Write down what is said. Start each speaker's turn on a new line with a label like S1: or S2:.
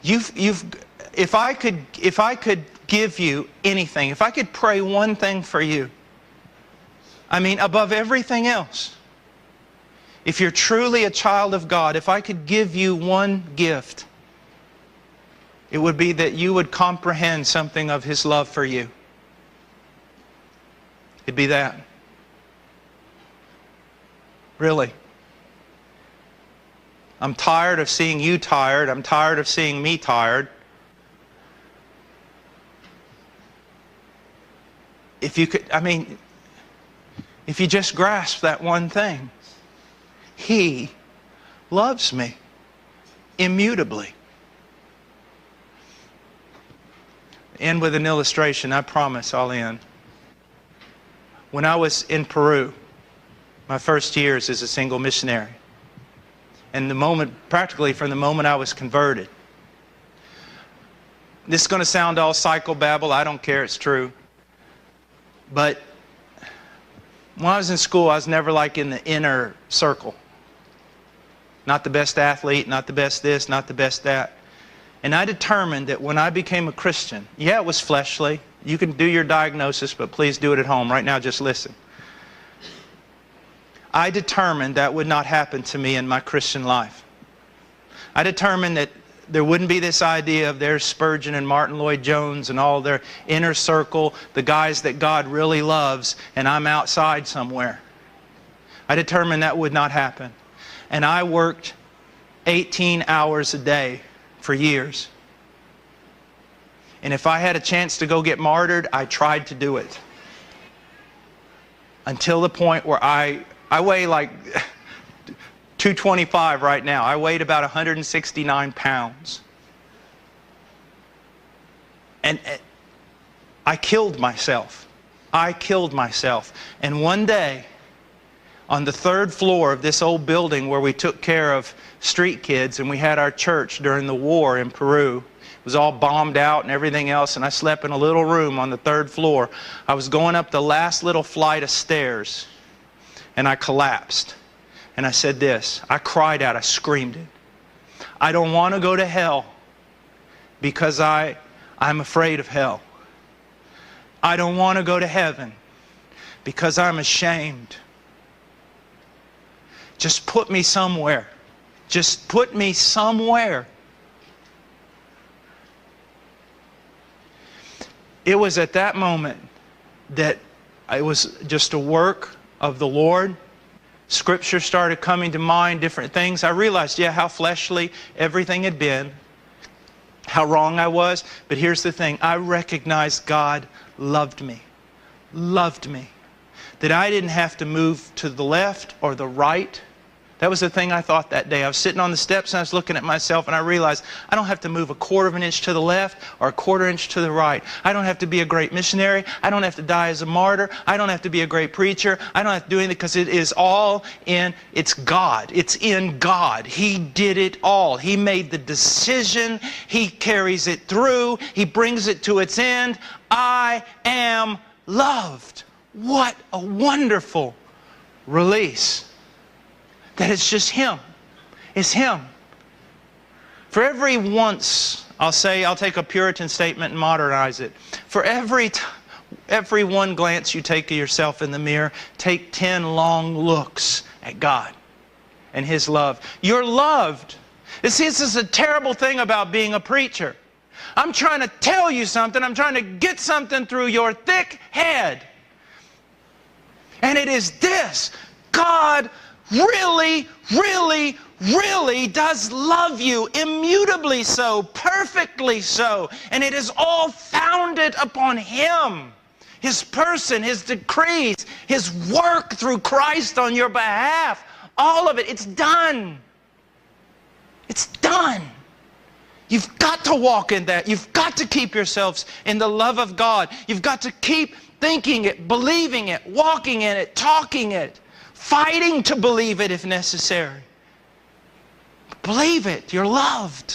S1: If I could give you anything, if I could pray one thing for you, I mean, above everything else, if you're truly a child of God, if I could give you one gift, it would be that you would comprehend something of His love for you. It'd be that. Really. I'm tired of seeing you tired. I'm tired of seeing me tired. If you could, I mean, if you just grasp that one thing, He loves me immutably. End with an illustration. I promise I'll end. When I was in Peru, my first years as a single missionary, and practically from the moment I was converted. This is going to sound all psychobabble. I don't care. It's true. But when I was in school, I was never like in the inner circle. Not the best athlete, not the best this, not the best that. And I determined that when I became a Christian, yeah, it was fleshly. You can do your diagnosis, but please do it at home. Right now, just listen. I determined that would not happen to me in my Christian life. I determined that there wouldn't be this idea of there's Spurgeon and Martin Lloyd-Jones and all their inner circle, the guys that God really loves, and I'm outside somewhere. I determined that would not happen. And I worked 18 hours a day for years. And if I had a chance to go get martyred, I tried to do it. Until the point where I weigh like 225 right now. I weighed about 169 pounds. And I killed myself. I killed myself. And one day, on the 3rd floor of this old building where we took care of street kids, and we had our church during the war in Peru. It was all bombed out and everything else, and I slept in a little room on the 3rd floor. I was going up the last little flight of stairs, and I collapsed. And I said this. I cried out. I screamed it. I don't want to go to hell because I'm afraid of hell. I don't want to go to heaven because I'm ashamed. Just put me somewhere. Just put me somewhere. It was at that moment that it was just a work of the Lord. Scripture started coming to mind, different things. I realized, yeah, how fleshly everything had been, how wrong I was. But here's the thing. I recognized God loved me. Loved me. That I didn't have to move to the left or the right. That was the thing I thought that day. I was sitting on the steps and I was looking at myself and I realized I don't have to move a 1/4 of an inch to the left or a 1/4 inch to the right. I don't have to be a great missionary. I don't have to die as a martyr. I don't have to be a great preacher. I don't have to do anything because it is all it's God. It's in God. He did it all. He made the decision. He carries it through. He brings it to its end. I am loved. What a wonderful release. That it's just Him. It's Him. For every once, I'll take a Puritan statement and modernize it. For every one glance you take of yourself in the mirror, take 10 long looks at God and His love. You're loved. This is a terrible thing about being a preacher. I'm trying to tell you something. I'm trying to get something through your thick head. And it is this. God really, really, really does love you, immutably so, perfectly so. And it is all founded upon Him, His person, His decrees, His work through Christ on your behalf. All of it, it's done. It's done. You've got to walk in that. You've got to keep yourselves in the love of God. You've got to keep thinking it, believing it, walking in it, talking it. Fighting to believe it if necessary. Believe it. You're loved.